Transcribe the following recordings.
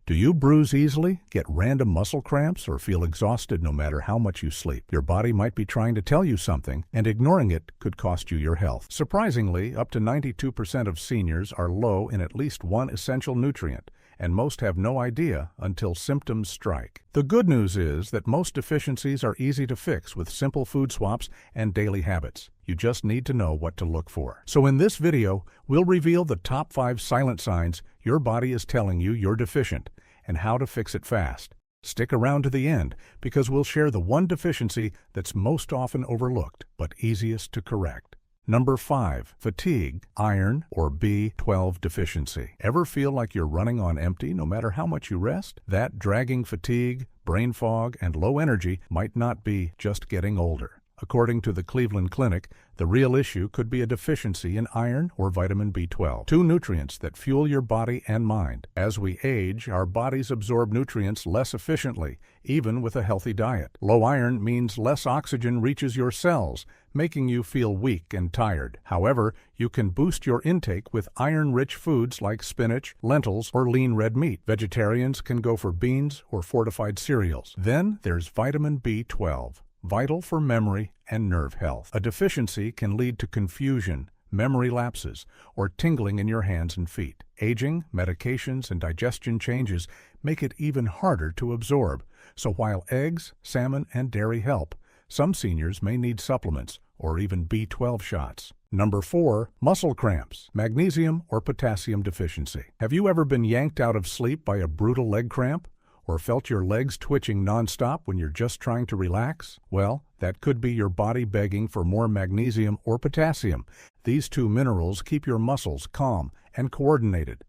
Do you bruise easily, get random muscle cramps, or feel exhausted no matter how much you sleep? Your body might be trying to tell you something, and ignoring it could cost you your health. Surprisingly, up to 92% of seniors are low in at least one essential nutrient, and most have no idea until symptoms strike. The good news is that most deficiencies are easy to fix with simple food swaps and daily habits. You just need to know what to look for. So in this video, we'll reveal the top 5 silent signs your body is telling you you're deficient and how to fix it fast. Stick around to the end because we'll share the one deficiency that's most often overlooked but easiest to correct. Number 5. Fatigue, iron, or B12 deficiency. Ever feel like you're running on empty no matter how much you rest? That dragging fatigue, brain fog, and low energy might not be just getting older. According to the Cleveland Clinic, the real issue could be a deficiency in iron or vitamin B12, 2 nutrients that fuel your body and mind. As we age, our bodies absorb nutrients less efficiently, even with a healthy diet. Low iron means less oxygen reaches your cells, making you feel weak and tired. However, you can boost your intake with iron-rich foods like spinach, lentils, or lean red meat. Vegetarians can go for beans or fortified cereals. Then there's vitamin B12. Vital for memory and nerve health. A deficiency can lead to confusion, memory lapses, or tingling in your hands and feet. Aging, medications, and digestion changes make it even harder to absorb. So while eggs, salmon, and dairy help, some seniors may need supplements or even B12 shots. Number 4. Muscle cramps, magnesium or potassium deficiency. Have you ever been yanked out of sleep by a brutal leg cramp? Or felt your legs twitching nonstop when you're just trying to relax? Well, that could be your body begging for more magnesium or potassium. These 2 minerals keep your muscles calm and coordinated.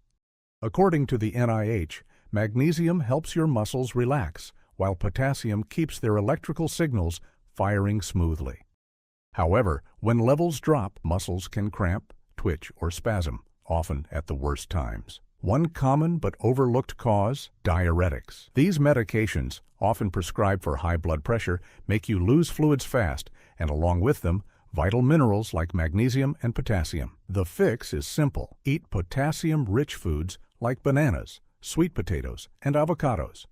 According to the NIH, magnesium helps your muscles relax, while potassium keeps their electrical signals firing smoothly. However, when levels drop, muscles can cramp, twitch, or spasm, often at the worst times. One common but overlooked cause, diuretics. These medications, often prescribed for high blood pressure, make you lose fluids fast, and along with them, vital minerals like magnesium and potassium. The fix is simple. Eat potassium-rich foods like bananas, sweet potatoes, and avocados.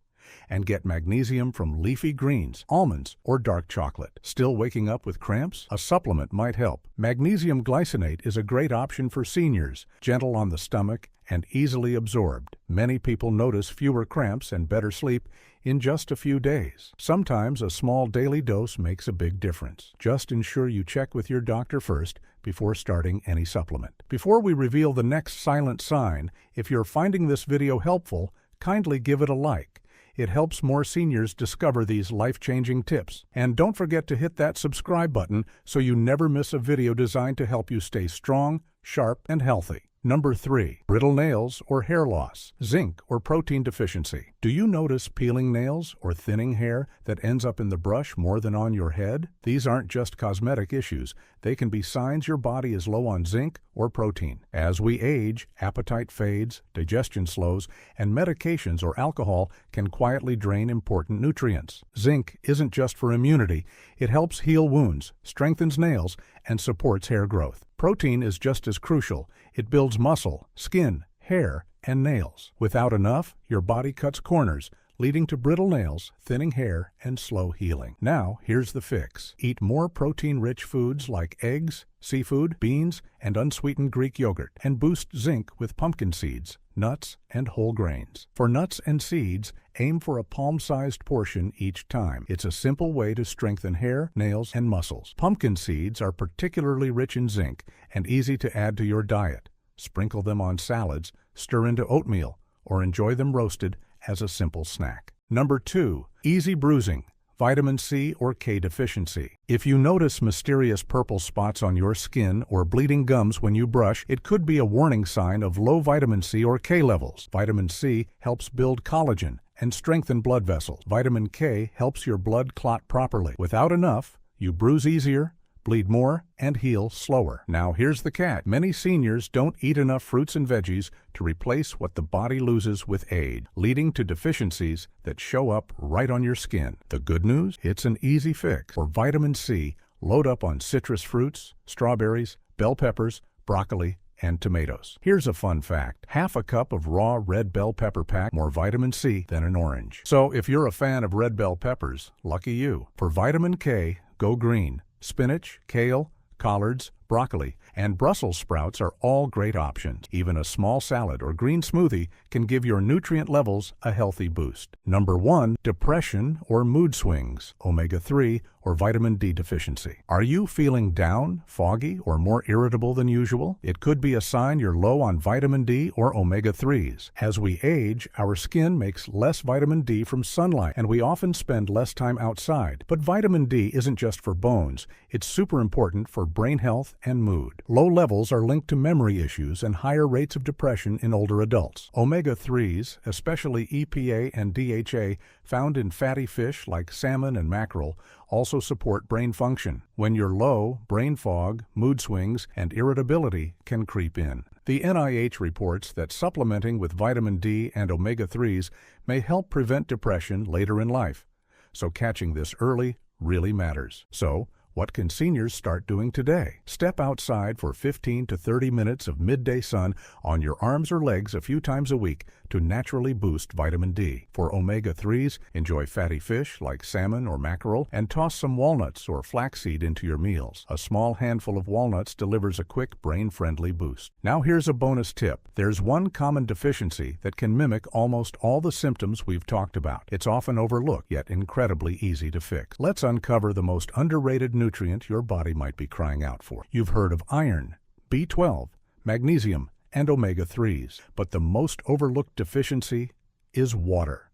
And get magnesium from leafy greens, almonds, or dark chocolate. Still waking up with cramps? A supplement might help. Magnesium glycinate is a great option for seniors, gentle on the stomach and easily absorbed. Many people notice fewer cramps and better sleep in just a few days. Sometimes a small daily dose makes a big difference. Just ensure you check with your doctor first before starting any supplement. Before we reveal the next silent sign, if you're finding this video helpful, kindly give it a like. It helps more seniors discover these life-changing tips. And don't forget to hit that subscribe button so you never miss a video designed to help you stay strong, sharp, and healthy. Number 3. Brittle nails or hair loss, zinc or protein deficiency. Do you notice peeling nails or thinning hair that ends up in the brush more than on your head? These aren't just cosmetic issues. They can be signs your body is low on zinc or protein. As we age, appetite fades, digestion slows, and medications or alcohol can quietly drain important nutrients. Zinc isn't just for immunity. It helps heal wounds, strengthens nails, and supports hair growth. Protein is just as crucial. It builds muscle, skin, hair, and nails. Without enough, your body cuts corners, leading to brittle nails, thinning hair, and slow healing. Now, here's the fix. Eat more protein-rich foods like eggs, seafood, beans, and unsweetened Greek yogurt, and boost zinc with pumpkin seeds, nuts, and whole grains. For nuts and seeds, aim for a palm-sized portion each time. It's a simple way to strengthen hair, nails, and muscles. Pumpkin seeds are particularly rich in zinc and easy to add to your diet. Sprinkle them on salads, stir into oatmeal, or enjoy them roasted as a simple snack. Number 2. Easy bruising, vitamin C or K deficiency. If you notice mysterious purple spots on your skin or bleeding gums when you brush, it could be a warning sign of low vitamin C or K levels. Vitamin C helps build collagen and strengthen blood vessels. Vitamin K helps your blood clot properly. Without enough, you bruise easier, bleed more, and heal slower. Now here's the catch. Many seniors don't eat enough fruits and veggies to replace what the body loses with age, leading to deficiencies that show up right on your skin. The good news? It's an easy fix. For vitamin C, load up on citrus fruits, strawberries, bell peppers, broccoli, and tomatoes. Here's a fun fact. Half a cup of raw red bell pepper pack more vitamin C than an orange. So if you're a fan of red bell peppers, lucky you. For vitamin K, go green. Spinach, kale, collards, broccoli, and Brussels sprouts are all great options. Even a small salad or green smoothie can give your nutrient levels a healthy boost. Number 1, depression or mood swings, omega-3 or vitamin D deficiency. Are you feeling down, foggy, or more irritable than usual? It could be a sign you're low on vitamin D or omega-3s. As we age, our skin makes less vitamin D from sunlight, and we often spend less time outside. But vitamin D isn't just for bones. It's super important for brain health and mood. Low levels are linked to memory issues and higher rates of depression in older adults. Omega-3s, especially EPA and DHA, found in fatty fish like salmon and mackerel, also support brain function. When you're low, brain fog, mood swings, and irritability can creep in. The NIH reports that supplementing with vitamin D and omega-3s may help prevent depression later in life. So catching this early really matters. So, what can seniors start doing today? Step outside for 15 to 30 minutes of midday sun on your arms or legs a few times a week to naturally boost vitamin D. For omega-3s, enjoy fatty fish like salmon or mackerel and toss some walnuts or flaxseed into your meals. A small handful of walnuts delivers a quick, brain-friendly boost. Now here's a bonus tip. There's one common deficiency that can mimic almost all the symptoms we've talked about. It's often overlooked, yet incredibly easy to fix. Let's uncover the most underrated nutrient your body might be crying out for. You've heard of iron, B12, magnesium, and omega-3s, but the most overlooked deficiency is water.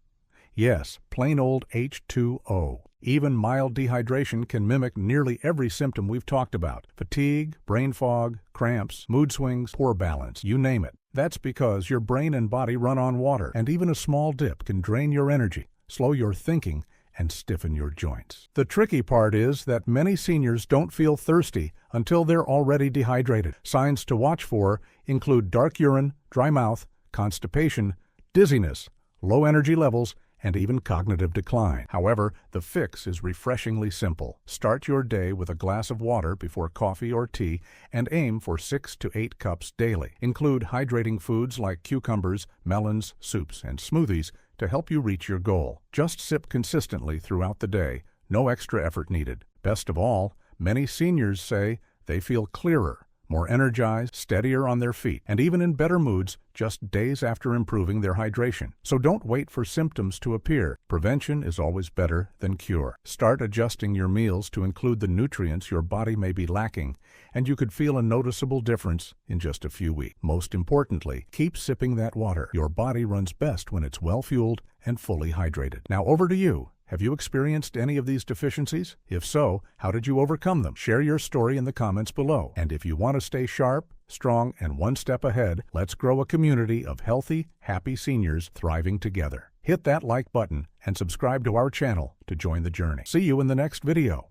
Yes, plain old H2O. Even mild dehydration can mimic nearly every symptom we've talked about. Fatigue, brain fog, cramps, mood swings, poor balance, you name it. That's because your brain and body run on water, and even a small dip can drain your energy, slow your thinking, and stiffen your joints. The tricky part is that many seniors don't feel thirsty until they're already dehydrated. Signs to watch for include dark urine, dry mouth, constipation, dizziness, low energy levels, and even cognitive decline. However, the fix is refreshingly simple. Start your day with a glass of water before coffee or tea and aim for 6 to 8 cups daily. Include hydrating foods like cucumbers, melons, soups, and smoothies to help you reach your goal. Just sip consistently throughout the day, no extra effort needed. Best of all, many seniors say they feel clearer, more energized, steadier on their feet, and even in better moods just days after improving their hydration. So don't wait for symptoms to appear. Prevention is always better than cure. Start adjusting your meals to include the nutrients your body may be lacking, and you could feel a noticeable difference in just a few weeks. Most importantly, keep sipping that water. Your body runs best when it's well-fueled and fully hydrated. Now over to you. Have you experienced any of these deficiencies? If so, how did you overcome them? Share your story in the comments below. And if you want to stay sharp, strong, and one step ahead, let's grow a community of healthy, happy seniors thriving together. Hit that like button and subscribe to our channel to join the journey. See you in the next video.